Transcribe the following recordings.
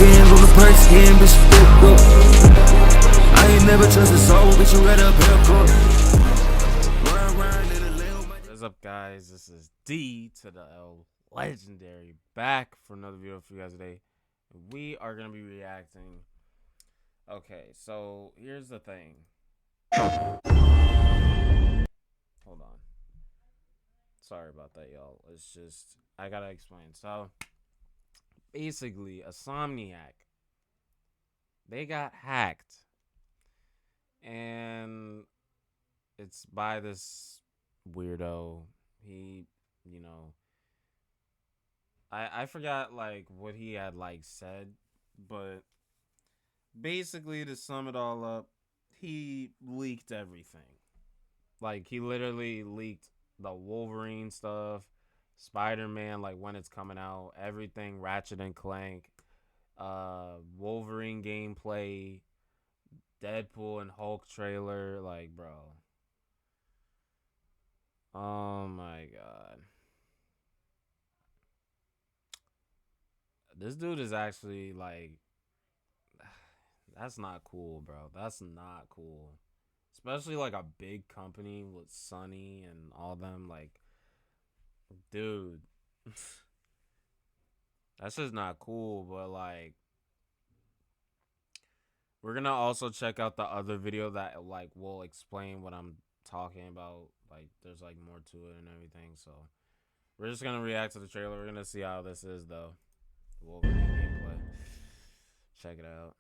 again, on the price again, bitch, flip up. I ain't never trust a soul, bitch, you got a pepper. What's up, guys? This is D to the L Legendary, back for another video for you guys today. We are going to be reacting. Okay, so here's the thing. Hold on. Sorry about that, y'all. It's just, I gotta explain. So, basically, Insomniac, they got hacked. And it's by this weirdo. He, you know, I forgot, like, what he had, like, said. But, basically, to sum it all up, he leaked everything. Like, he literally leaked the Wolverine stuff, Spider-Man, like when it's coming out, everything, Ratchet and Clank, Wolverine gameplay, Deadpool and Hulk trailer, like, bro. Oh my god. This dude is actually, like, that's not cool, bro. That's not cool. Especially, like, a big company with Sony and all them, like, dude. That's just not cool, but, like, we're gonna also check out the other video that, like, will explain what I'm talking about. Like, there's, like, more to it and everything, so we're just gonna react to the trailer. We're gonna see how this is, though. Wolverine gameplay. Check it out.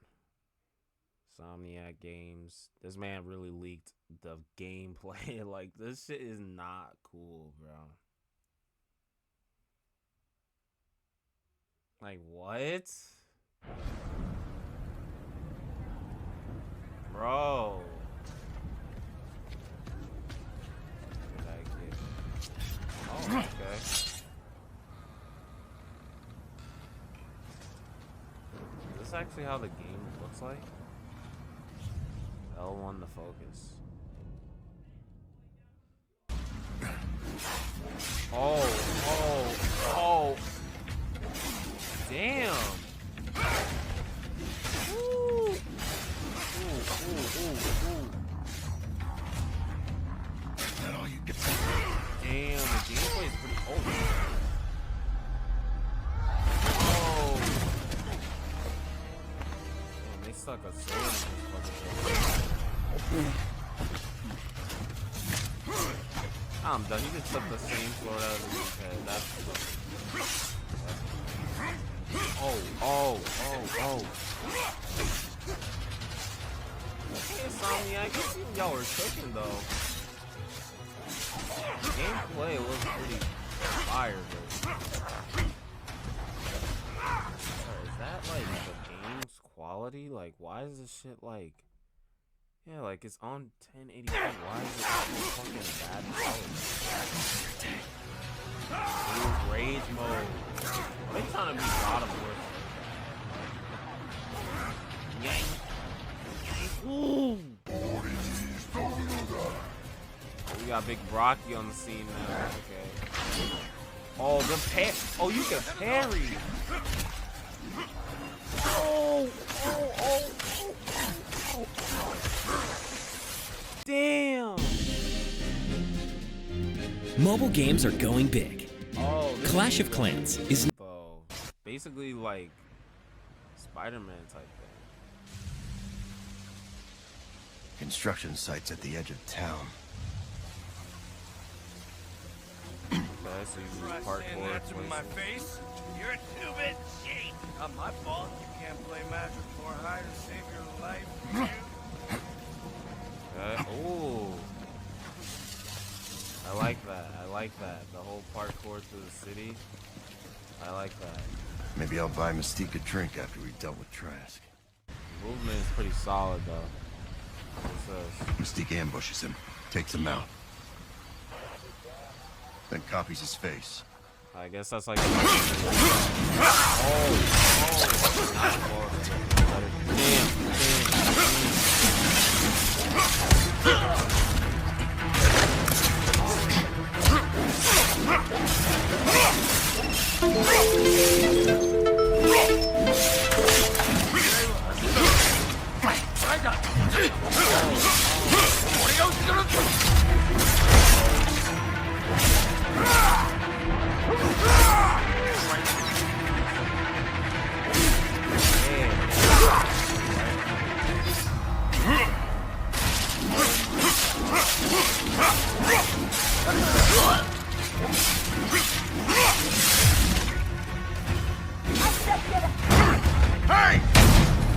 Insomniac Games. This man really leaked the gameplay. Like, this shit is not cool, bro. Like, what? Bro. Oh, okay. Is this actually how the game looks like? L1 to focus. Oh. Damn. Ooh. Damn, the gameplay is pretty old. Oh. Damn, they stuck a sword in this fucking thing. I'm done. You just took the same sword out of his head. That's Oh. Okay, Insomniac, I guess y'all were cooking, though. Gameplay looks pretty fire, though. Is that, like, the game's quality? Like, why is this shit, like... Yeah, like, it's on 1080p. Why is it fucking bad quality? Dude, rage mode. Are they trying to be God of War? Ooh. We got Big Brocky on the scene now. Okay. Oh, the parry. Oh, you can parry. Oh. Damn. Mobile games are going big. Oh, Clash of Clans is basically like Spider-Man type thing. Construction sites at the edge of town. Okay, so you do parkour. To my face? You're a two-bit cheat. Not my fault. You can't play Magic 4 High to save your life. Okay. Ooh. I like that. The whole parkour through the city. I like that. Maybe I'll buy Mystique a drink after we dealt with Trask. Movement is pretty solid, though. What's this? Mystique ambushes him, takes him out. Then copies his face. I guess that's like... Damn.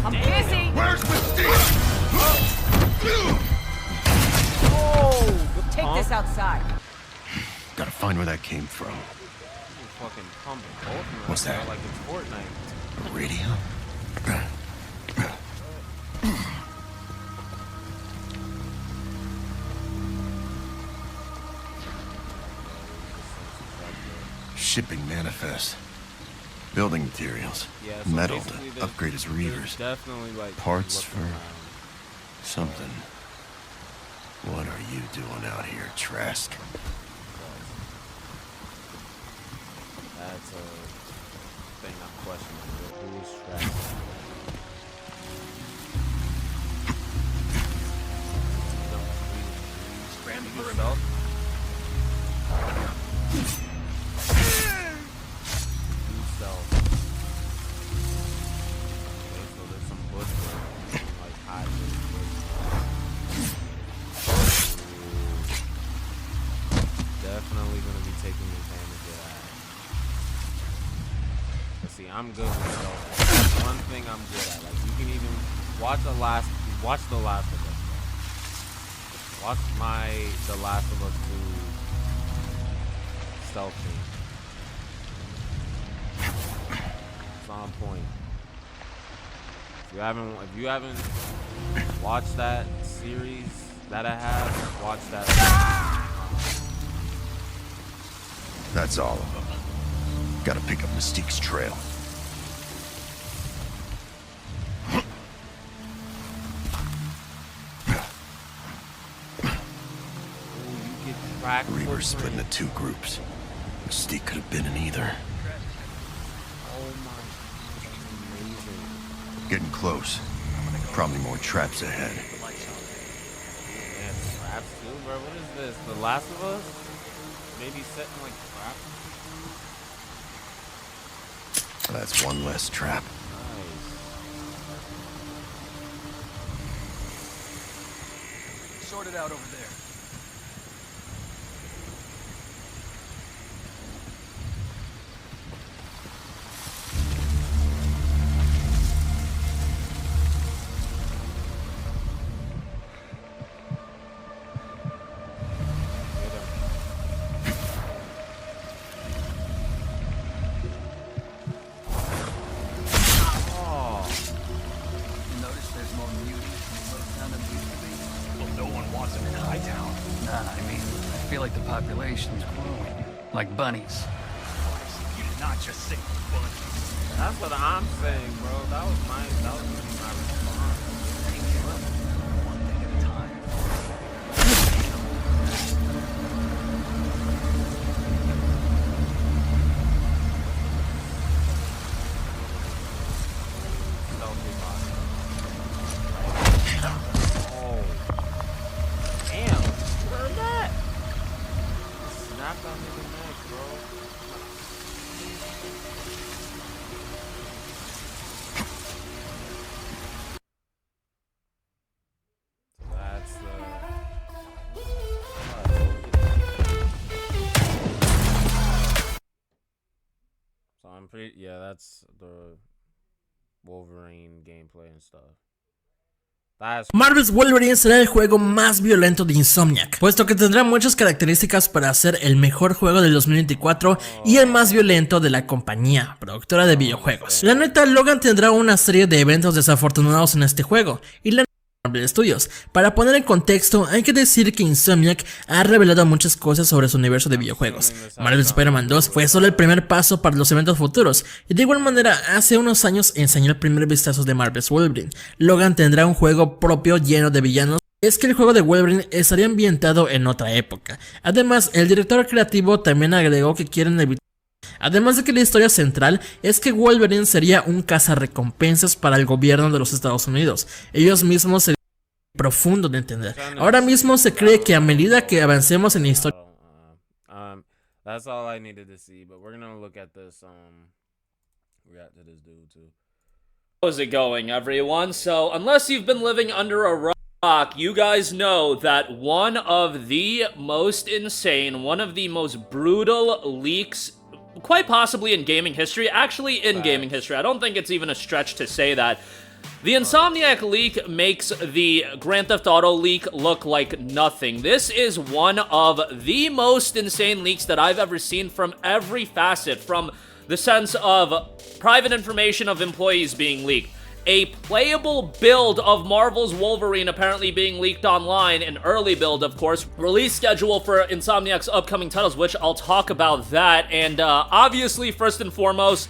I'm busy. Where's Mystique? Take this outside. Gotta find where that came from. You fucking pump both of them. What's that? Like it's Fortnite. A radio? Shipping manifest. Building materials. Yeah, so Metal basically to upgrade his reavers. Definitely like Parts looking for around. something. What are you doing out here, Trask? That's a thing I'm questioning. Who is Trask? Scram for Yourself? Yourself. Okay, so there's some bush where you can, like hide this bush. Definitely gonna be taking advantage of that. But see, I'm good with stealth. That's one thing I'm good at. Like you can even watch The Last of Us. Watch The Last of Us 2 stealth thing. It's on point. If you haven't watched that series that I have, watch that. That's all of them. Gotta pick up Mystique's trail. You get tracked. Reaver's split into two groups. Mystique could have been in either. Oh my god, that's amazing. Getting close. Probably more traps ahead. Man, traps too, bro. What is this? The Last of Us? Maybe setting like traps? That's one less trap. Nice. Sort it out over there. Notice there's more muties in Little Town than there used to be? Well, no one wants them in Hightown. Nah, I mean, I feel like the population's growing. Like bunnies. You did not just say bunnies. That's what I'm saying, bro. That was my response. One thing at a time. Stealthy box. Oh. Damn. You heard that? Snapped on his neck, bro. That's so I'm pretty, yeah, that's the Wolverine gameplay and stuff. That's Marvel's Wolverine será el juego más violento de Insomniac, puesto que tendrá muchas características para ser el mejor juego del 2024 y el más violento de la compañía, productora de videojuegos. La neta, Logan tendrá una serie de eventos desafortunados en este juego, y la Marvel Studios. Para poner en contexto, hay que decir que Insomniac ha revelado muchas cosas sobre su universo de videojuegos. Marvel Spider-Man 2 fue solo el primer paso para los eventos futuros, y de igual manera, hace unos años enseñó el primer vistazo de Marvel's Wolverine. Logan tendrá un juego propio lleno de villanos. Es que el juego de Wolverine estaría ambientado en otra época. Además, el director creativo también agregó que quieren evitar. Además de que la historia central es que Wolverine sería un cazarrecompensas para el gobierno de los Estados Unidos. Ellos mismos serían profundo de entender. Ahora mismo se cree que a medida que avancemos en la historia. That's all I needed to see, but we're gonna look at this react to this dude too. How's it going, everyone? So, unless you've been living under a rock, you guys know that one of the most insane, one of the most brutal leaks, quite possibly in gaming history, actually in gaming history, I don't think it's even a stretch to say that, The Insomniac leak makes the Grand Theft Auto leak look like nothing. This is one of the most insane leaks that I've ever seen from every facet, from the sense of private information of employees being leaked, a playable build of Marvel's Wolverine apparently being leaked online, an early build, of course, release schedule for Insomniac's upcoming titles, which I'll talk about that, and obviously, first and foremost,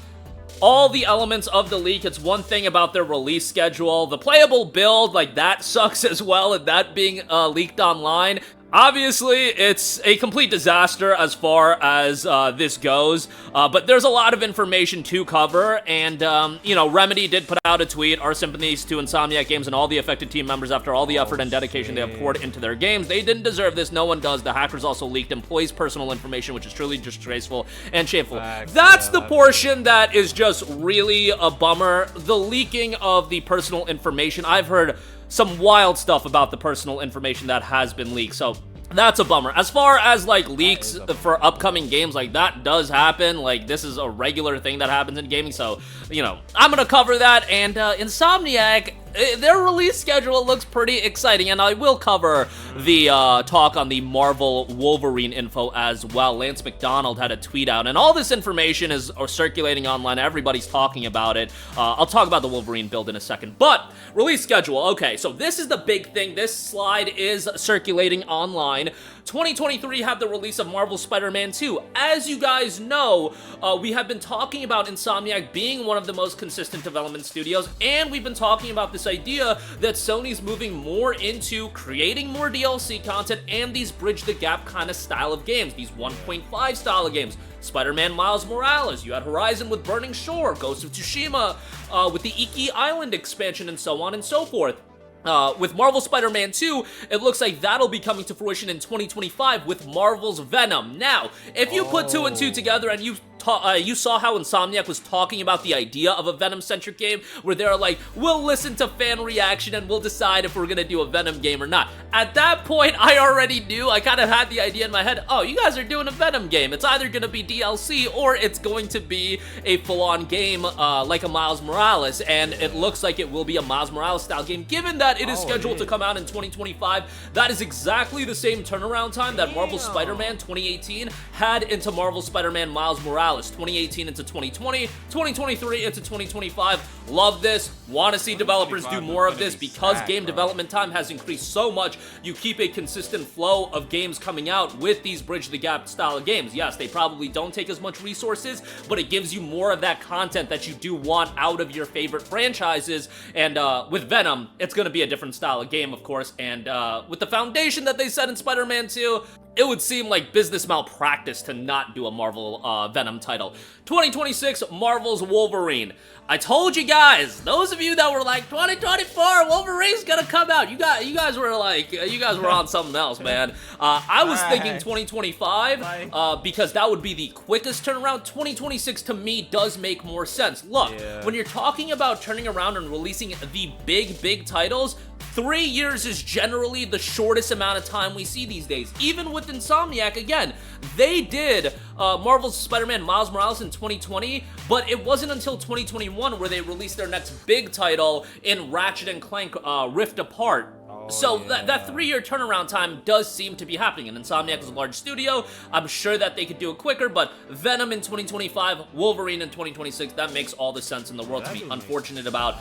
all the elements of the leak. It's one thing about their release schedule. The playable build, like, that sucks as well, and that being leaked online. Obviously, it's a complete disaster as far as this goes, but there's a lot of information to cover, and, you know, Remedy did put out a tweet, our sympathies to Insomniac Games and all the affected team members after all the effort and dedication they have poured into their games. They didn't deserve this, no one does. The hackers also leaked employees' personal information, which is truly disgraceful and shameful. That's the portion that is just really a bummer. The leaking of the personal information. I've heard some wild stuff about the personal information that has been leaked, so that's a bummer. As far as, like, leaks for upcoming games, like, that does happen. Like, this is a regular thing that happens in gaming, so, you know, I'm gonna cover that, and Insomniac, their release schedule looks pretty exciting, and I will cover the talk on the Marvel Wolverine info as well. Lance McDonald had a tweet out, and all this information is circulating online. Everybody's talking about it. I'll talk about the Wolverine build in a second, but release schedule. Okay, so this is the big thing. This slide is circulating online. 2023 had the release of Marvel Spider-Man 2. As you guys know, we have been talking about Insomniac being one of the most consistent development studios, and we've been talking about this idea that Sony's moving more into creating more DLC content and these bridge the gap kind of style of games, these 1.5 style of games. Spider-Man Miles Morales, you had Horizon with Burning Shore, Ghost of Tsushima with the Iki Island expansion, and so on and so forth. With Marvel Spider-Man 2, it looks like that'll be coming to fruition in 2025 with Marvel's Venom. Now, if you put 2 and 2 together and you saw how Insomniac was talking about the idea of a Venom-centric game, where they're like, we'll listen to fan reaction and we'll decide if we're gonna do a Venom game or not. At that point, I already knew, I kind of had the idea in my head, oh, you guys are doing a Venom game. It's either gonna be DLC or it's going to be a full-on game like a Miles Morales, and it looks like it will be a Miles Morales-style game, given that it is scheduled to come out in 2025. That is exactly the same turnaround time that Marvel Spider-Man 2018 had into Marvel Spider-Man Miles Morales. 2018 into 2020, 2023 into 2025. Love this. Want to see developers do more of this because game development time has increased so much. You keep a consistent flow of games coming out with these bridge the gap style of games. Yes, they probably don't take as much resources, but it gives you more of that content that you do want out of your favorite franchises. And with Venom, it's going to be a different style of game, of course. And with the foundation that they set in Spider-Man 2, it would seem like business malpractice to not do a Marvel Venom title. 2026, Marvel's Wolverine. I told you guys, those of you that were like, 2024, Wolverine's gonna come out. You guys were like, you guys were on something else, man. I was thinking 2025 because that would be the quickest turnaround. 2026 to me does make more sense. Look, when you're talking about turning around and releasing the big titles, 3 years is generally the shortest amount of time we see these days. Even with Insomniac, again, they did Marvel's Spider-Man Miles Morales in 2020, but it wasn't until 2021 where they released their next big title in Ratchet & Clank Rift Apart. So that 3-year turnaround time does seem to be happening, and Insomniac is a large studio. I'm sure that they could do it quicker, but Venom in 2025, Wolverine in 2026, that makes all the sense in the world to be unfortunate about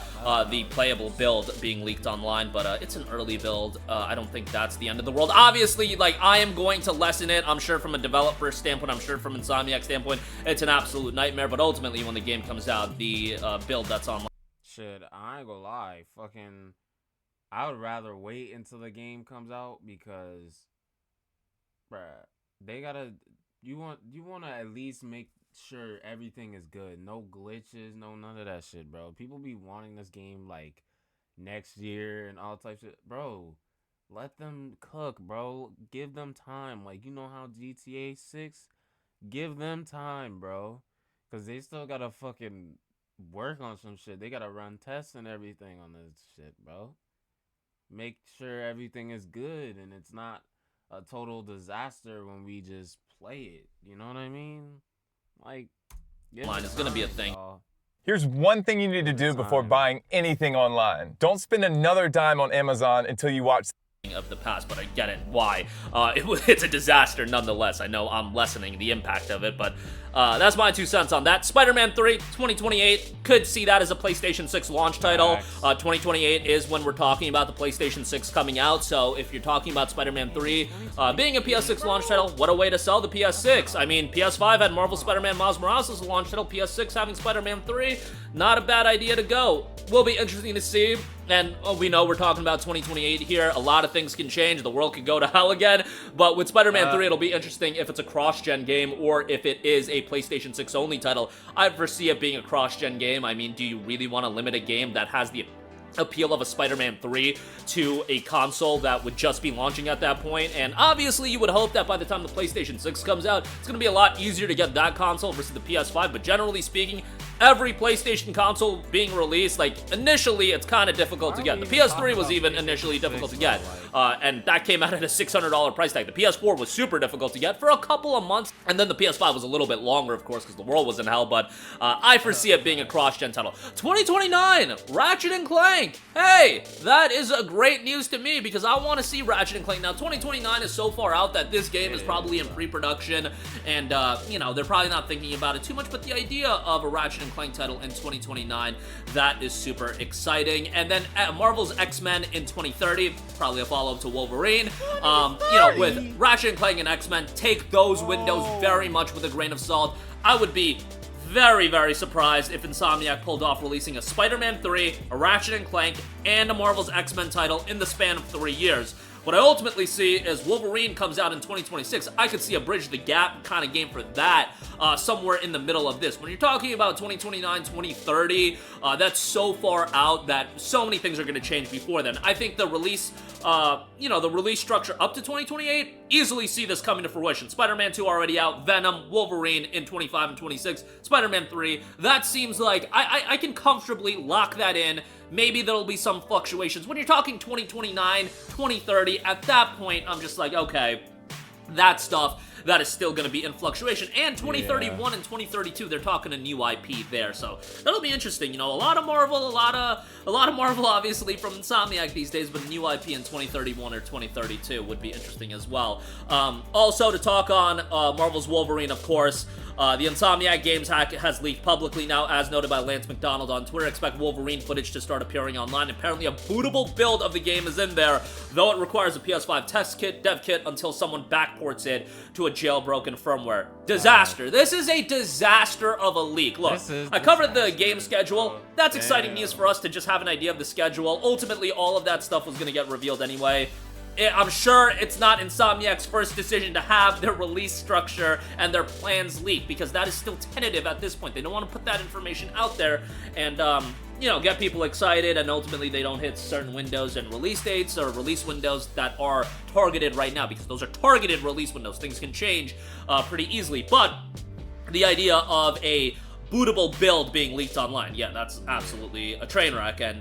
the playable build being leaked online, but it's an early build. I don't think that's the end of the world. Obviously, like, I am going to lessen it. I'm sure from a developer standpoint, I'm sure from Insomniac standpoint, it's an absolute nightmare, but ultimately when the game comes out, the build that's online. Shit, I ain't gonna lie. Fucking, I would rather wait until the game comes out because, bruh, they gotta. You want to at least make sure everything is good. No glitches, no none of that shit, bro. People be wanting this game like next year and all types of, bro. Let them cook, bro. Give them time. Like, you know how GTA 6, give them time, bro, because they still gotta fucking work on some shit. They gotta run tests and everything on this shit, bro. Make sure everything is good and it's not a total disaster when we just play it. You know what I mean? Like, It's gonna be a thing. Here's one thing you need to do before buying anything online. Don't spend another dime on Amazon until you watch of the past, but I get it why. It's a disaster nonetheless. I know I'm lessening the impact of it, but that's my 2 cents on that. Spider-Man 3, 2028, could see that as a PlayStation 6 launch title. 2028 is when we're talking about the PlayStation 6 coming out, so if you're talking about Spider-Man 3 being a PS6 launch title, what a way to sell the PS6. I mean, PS5 had Marvel Spider-Man Miles Morales as a launch title, PS6 having Spider-Man 3, not a bad idea to go. Will be interesting to see. And we know we're talking about 2028 here. A lot of things can change. The world could go to hell again. But with Spider-Man 3, it'll be interesting if it's a cross-gen game or if it is a PlayStation 6 only title. I foresee it being a cross-gen game. I mean, do you really want to limit a game that has the appeal of a Spider-Man 3 to a console that would just be launching at that point? And obviously you would hope that by the time the PlayStation 6 comes out, it's going to be a lot easier to get that console versus the PS5, but generally speaking, every PlayStation console being released, like, initially it's kind of difficult to get. The PS3 was even initially difficult to get, and that came out at a $600 price tag. The PS4 was super difficult to get for a couple of months, and then the PS5 was a little bit longer, of course, because the world was in hell, but I foresee it being a cross-gen title. 2029, Ratchet & Clank. Hey, that is a great news to me because I want to see Ratchet & Clank. Now, 2029 is so far out that this game is probably in pre-production, and, you know, they're probably not thinking about it too much, but the idea of a Ratchet & Clank title in 2029, that is super exciting. And then Marvel's X-Men in 2030, probably a follow-up to Wolverine. You know, with Ratchet & Clank and X-Men, take those windows very much with a grain of salt. I would be very, very surprised if Insomniac pulled off releasing a Spider-Man 3, a Ratchet & Clank, and a Marvel's X-Men title in the span of 3 years. What I ultimately see is Wolverine comes out in 2026. I could see a bridge the gap kind of game for that somewhere in the middle of this. When you're talking about 2029, 2030, that's so far out that so many things are going to change before then. I think the release, you know, the release structure up to 2028, easily see this coming to fruition. Spider-Man 2 already out, Venom, Wolverine in 25 and 26, Spider-Man 3. That seems like I can comfortably lock that in. Maybe there'll be some fluctuations. When you're talking 2029, 2030, at that point, I'm just like, okay, that stuff, that is still going to be in fluctuation. And 2031 and 2032, they're talking a new IP there, so that'll be interesting. You know, a lot of Marvel, a lot of Marvel, obviously, from Insomniac these days, but a new IP in 2031 or 2032 would be interesting as well. Also, to talk on Marvel's Wolverine, of course, the Insomniac Games hack has leaked publicly now, as noted by Lance McDonald on Twitter. Expect Wolverine footage to start appearing online. Apparently, a bootable build of the game is in there, though it requires a PS5 test kit, dev kit, until someone backports it to a jailbroken firmware. Disaster. This is a disaster of a leak. Look, I covered the game schedule. That's exciting news for us to just have an idea of the schedule. Ultimately, all of that stuff was going to get revealed anyway. I'm sure it's not Insomniac's first decision to have their release structure and their plans leaked, because that is still tentative at this point. They don't want to put that information out there and, you know, get people excited, and ultimately they don't hit certain windows and release dates or release windows that are targeted right now, because those are targeted release windows. Things can change pretty easily, but the idea of a bootable build being leaked online, yeah, that's absolutely a train wreck and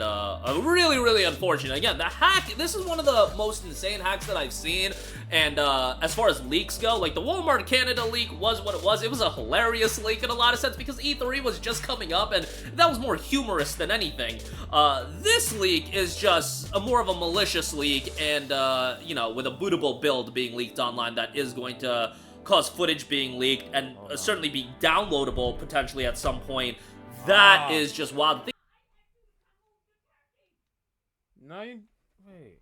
really, really unfortunate. Again, the hack, this is one of the most insane hacks that I've seen, and as far as leaks go, like the Walmart Canada leak was what it was. It was a hilarious leak in a lot of sense because E3 was just coming up and that was more humorous than anything. This leak is just more of a malicious leak and, you know, with a bootable build being leaked online that is going to cause footage being leaked and certainly be downloadable potentially at some point. That is just wild. No, you... Wait.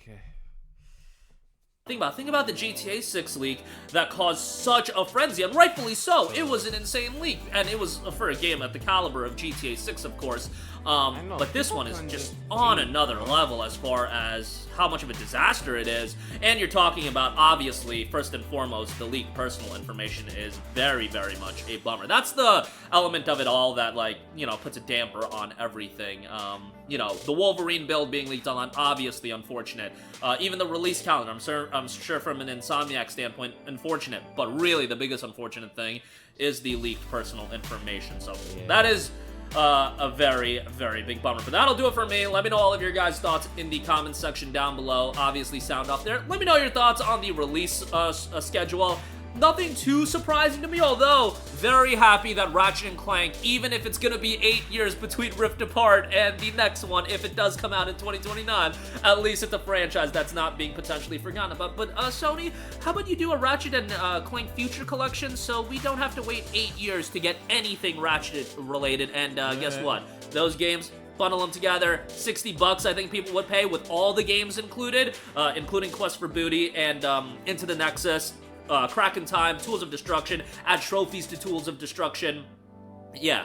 Okay. Think about the GTA 6 leak that caused such a frenzy, and rightfully so. It was an insane leak, and it was for a game at the caliber of GTA 6, of course. But this one is just on another level as far as how much of a disaster it is. And you're talking about, obviously, first and foremost, the leaked personal information is very, very much a bummer. That's the element of it all that, like, you know, puts a damper on everything. You know, the Wolverine build being leaked online, obviously unfortunate. Even the release calendar, I'm sure from an Insomniac standpoint, unfortunate. But really, the biggest unfortunate thing is the leaked personal information. So that is a very, very big bummer. But that'll do it for me. Let me know all of your guys' thoughts in the comments section down below. Obviously, sound off there. Let me know your thoughts on the release schedule. Nothing too surprising to me, although very happy that Ratchet & Clank, even if it's going to be 8 years between Rift Apart and the next one, if it does come out in 2029, at least it's a franchise that's not being potentially forgotten about. But Sony, how about you do a Ratchet & Clank Future Collection so we don't have to wait 8 years to get anything Ratchet related? And guess what? Those games, bundle them together, $60 I think people would pay with all the games included, including Quest for Booty and Into the Nexus, Crack in Time, Tools of Destruction, add trophies to Tools of Destruction. Yeah,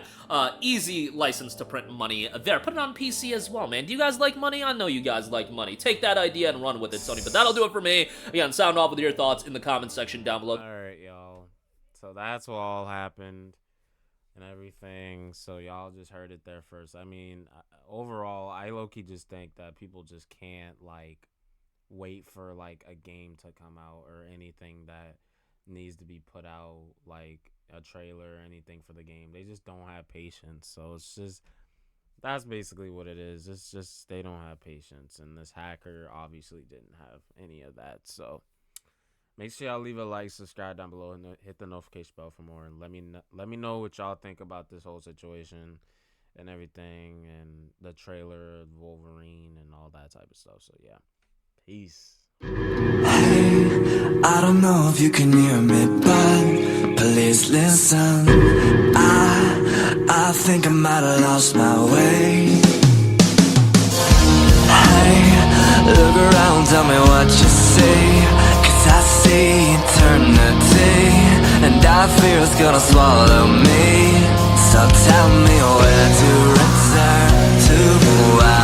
easy license to print money there. Put it on PC as well, man. Do you guys like money? I know you guys like money. Take that idea and run with it, Sony. But that'll do it for me. Again, sound off with your thoughts in the comments section down below. Alright, y'all. So that's what all happened and everything. So y'all just heard it there first. I mean, overall, I low-key just think that people just can't, like, wait for like a game to come out or anything that needs to be put out, like a trailer or anything for the game. They just don't have patience. So it's just, that's basically what it is. It's just they don't have patience, and this hacker obviously didn't have any of that. So make sure y'all leave a like, subscribe down below, and hit the notification bell for more, and let me know what y'all think about this whole situation and everything, and the trailer of Wolverine and all that type of stuff. So yeah, peace. Hey, I don't know if you can hear me, but please listen. I think I might have lost my way. Hey, look around, tell me what you see, 'cause I see eternity, and I fear it's gonna swallow me. So tell me where to return to.